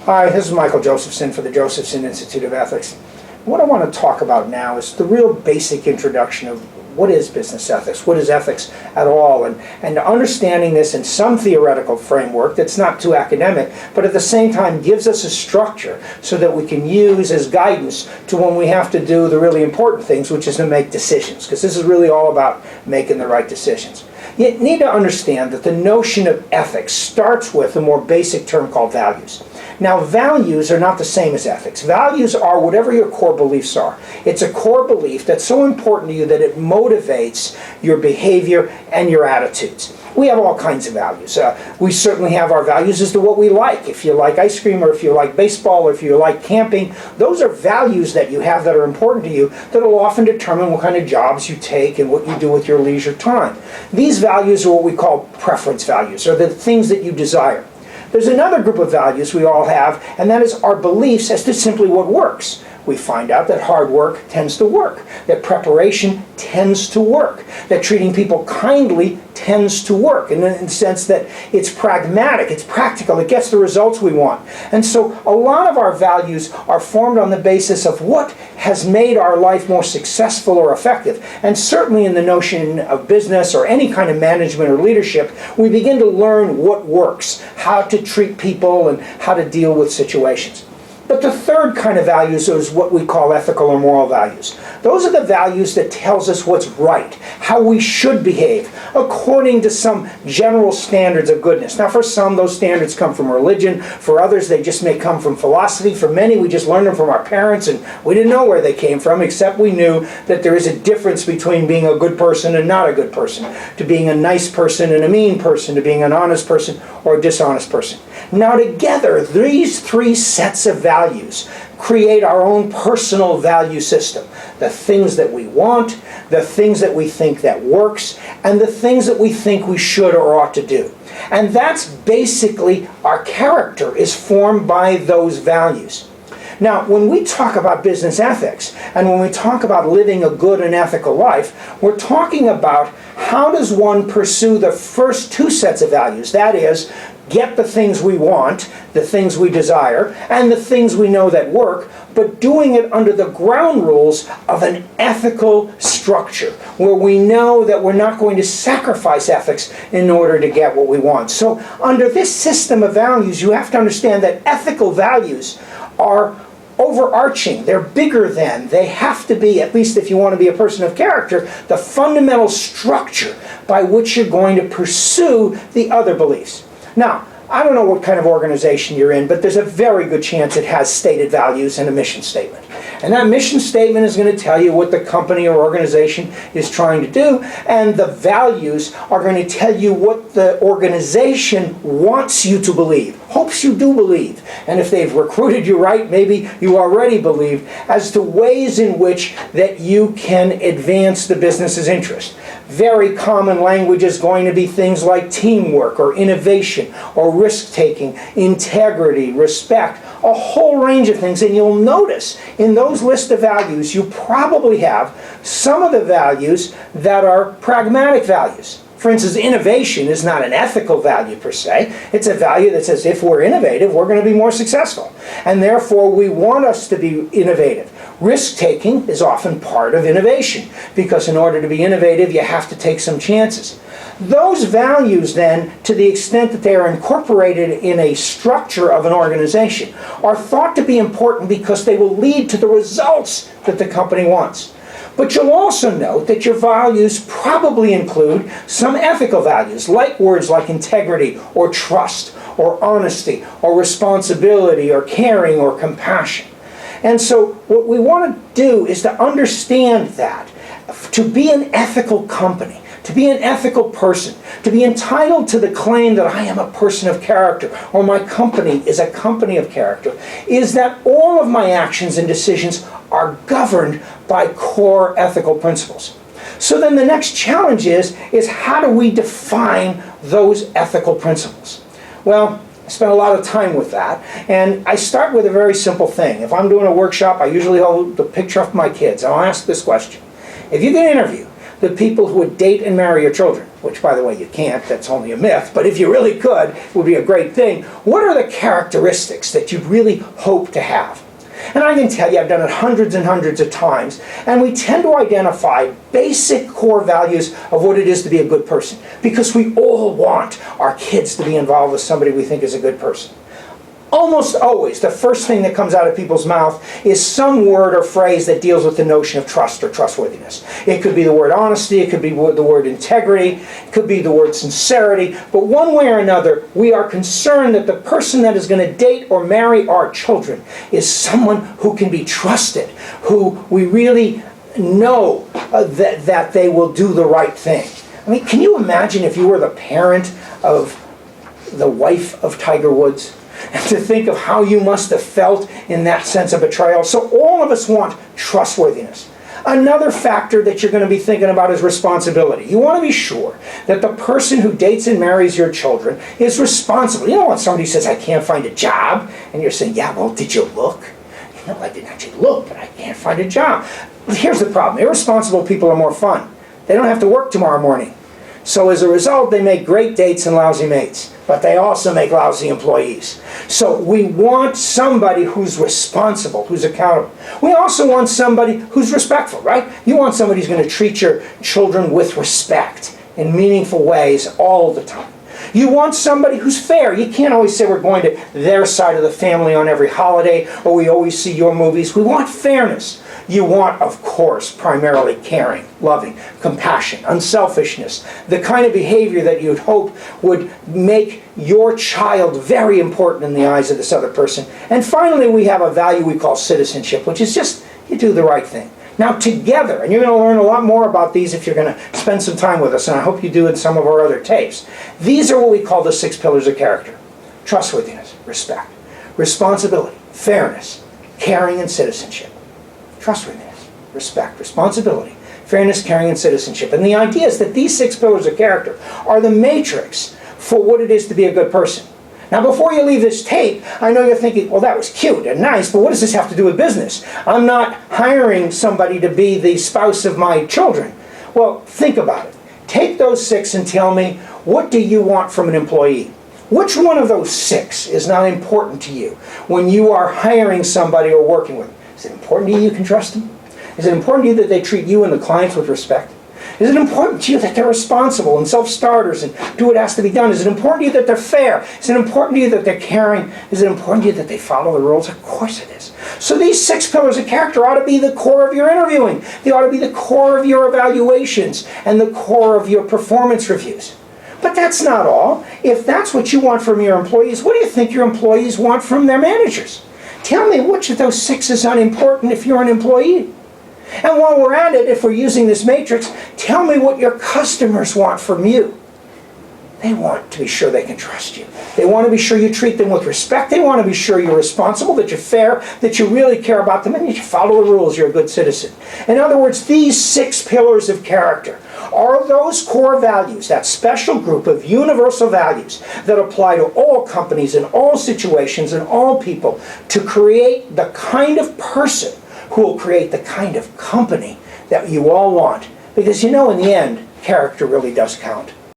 Hi, this is Michael Josephson for the Josephson Institute of Ethics. What I want to talk about now is the real basic introduction of what is business ethics, what is ethics at all, and understanding this in some theoretical framework that's not too academic, but at the same time gives us a structure so that we can use as guidance to when we have to do the really important things, which is to make decisions, because this is really all about making the right decisions. You need to understand that the notion of ethics starts with a more basic term called values. Now, values are not the same as ethics. Values are whatever your core beliefs are. It's a core belief that's so important to you that it motivates your behavior and your attitudes. We have all kinds of values. We certainly have our values as to what we like. If you like ice cream, or if you like baseball, or if you like camping, those are values that you have that are important to you that will often determine what kind of jobs you take and what you do with your leisure time. These values are what we call preference values, or the things that you desire. There's another group of values we all have, and that is our beliefs as to simply what works. We find out that hard work tends to work, that preparation tends to work, that treating people kindly tends to work, in the sense that it's pragmatic, it's practical, it gets the results we want. And so a lot of our values are formed on the basis of what has made our life more successful or effective. And certainly in the notion of business or any kind of management or leadership, we begin to learn what works, how to treat people and how to deal with situations. But the third kind of values is what we call ethical or moral values. Those are the values that tells us what's right, how we should behave, according to some general standards of goodness. Now, for some, those standards come from religion. For others, they just may come from philosophy. For many, we just learned them from our parents, and we didn't know where they came from, except we knew that there is a difference between being a good person and not a good person, to being a nice person and a mean person, to being an honest person or a dishonest person. Now, together, these three sets of values create our own personal value system. The things that we want, the things that we think that works, and the things that we think we should or ought to do. And that's basically our character is formed by those values. Now, when we talk about business ethics, and when we talk about living a good and ethical life, we're talking about how does one pursue the first two sets of values, that is, get the things we want, the things we desire, and the things we know that work, but doing it under the ground rules of an ethical structure, where we know that we're not going to sacrifice ethics in order to get what we want. So under this system of values, you have to understand that ethical values are overarching. They're bigger than. They have to be, at least if you want to be a person of character, the fundamental structure by which you're going to pursue the other beliefs. Now, I don't know what kind of organization you're in, but there's a very good chance it has stated values and a mission statement. And that mission statement is going to tell you what the company or organization is trying to do, and the values are going to tell you what the organization wants you to believe, hopes you do believe. And if they've recruited you right, maybe you already believe, as to ways in which that you can advance the business's interest. Very common language is going to be things like teamwork or innovation or risk-taking, integrity, respect, a whole range of things. And you'll notice in those list of values, you probably have some of the values that are pragmatic values. For instance, innovation is not an ethical value per se. It's a value that says if we're innovative, we're going to be more successful. And therefore, we want us to be innovative. Risk-taking is often part of innovation, because in order to be innovative, you have to take some chances. Those values then, to the extent that they are incorporated in a structure of an organization, are thought to be important because they will lead to the results that the company wants. But you'll also note that your values probably include some ethical values, like words like integrity or trust or honesty or responsibility or caring or compassion. And so what we want to do is to understand that to be an ethical company, to be an ethical person, to be entitled to the claim that I am a person of character, or my company is a company of character, is that all of my actions and decisions are governed by core ethical principles. So then the next challenge is how do we define those ethical principles? Well, I spent a lot of time with that, and I start with a very simple thing. If I'm doing a workshop, I usually hold the picture of my kids, and I'll ask this question. If you can interview the people who would date and marry your children, which by the way you can't, that's only a myth, but if you really could, it would be a great thing. What are the characteristics that you really hope to have? And I can tell you, I've done it hundreds and hundreds of times, and we tend to identify basic core values of what it is to be a good person, because we all want our kids to be involved with somebody we think is a good person. Almost always, the first thing that comes out of people's mouth is some word or phrase that deals with the notion of trust or trustworthiness. It could be the word honesty, it could be the word integrity, it could be the word sincerity, but one way or another, we are concerned that the person that is going to date or marry our children is someone who can be trusted, who we really know that they will do the right thing. I mean, can you imagine if you were the parent of the wife of Tiger Woods? And to think of how you must have felt in that sense of betrayal. So all of us want trustworthiness. Another factor that you're going to be thinking about is responsibility. You want to be sure that the person who dates and marries your children is responsible. You know when somebody says, I can't find a job, and you're saying, yeah, well, did you look? No, I didn't actually look, but I can't find a job. Here's the problem. Irresponsible people are more fun. They don't have to work tomorrow morning. So as a result, they make great dates and lousy mates, but they also make lousy employees. So we want somebody who's responsible, who's accountable. We also want somebody who's respectful, right? You want somebody who's going to treat your children with respect in meaningful ways all the time. You want somebody who's fair. You can't always say we're going to their side of the family on every holiday, or we always see your movies. We want fairness. You want, of course, primarily caring, loving, compassion, unselfishness, the kind of behavior that you'd hope would make your child very important in the eyes of this other person. And finally, we have a value we call citizenship, which is just you do the right thing. Now together, and you're going to learn a lot more about these if you're going to spend some time with us, and I hope you do in some of our other tapes. These are what we call the 6 pillars of character. Trustworthiness, respect, responsibility, fairness, caring, and citizenship. Trustworthiness, respect, responsibility, fairness, caring, and citizenship. And the idea is that these 6 pillars of character are the matrix for what it is to be a good person. Now before you leave this tape, I know you're thinking, well, that was cute and nice, but what does this have to do with business? I'm not hiring somebody to be the spouse of my children. Well, think about it. Take those 6 and tell me, what do you want from an employee? Which one of those 6 is not important to you when you are hiring somebody or working with them? Is it important to you can trust them? Is it important to you that they treat you and the clients with respect? Is it important to you that they're responsible and self-starters and do what has to be done? Is it important to you that they're fair? Is it important to you that they're caring? Is it important to you that they follow the rules? Of course it is. So these 6 pillars of character ought to be the core of your interviewing. They ought to be the core of your evaluations and the core of your performance reviews. But that's not all. If that's what you want from your employees, what do you think your employees want from their managers? Tell me which of those 6 is unimportant if you're an employee. And while we're at it, if we're using this matrix, tell me what your customers want from you. They want to be sure they can trust you. They want to be sure you treat them with respect. They want to be sure you're responsible, that you're fair, that you really care about them, and that you follow the rules, you're a good citizen. In other words, these 6 pillars of character are those core values, that special group of universal values that apply to all companies in all situations and all people to create the kind of person who will create the kind of company that you all want. Because you know, in the end, character really does count.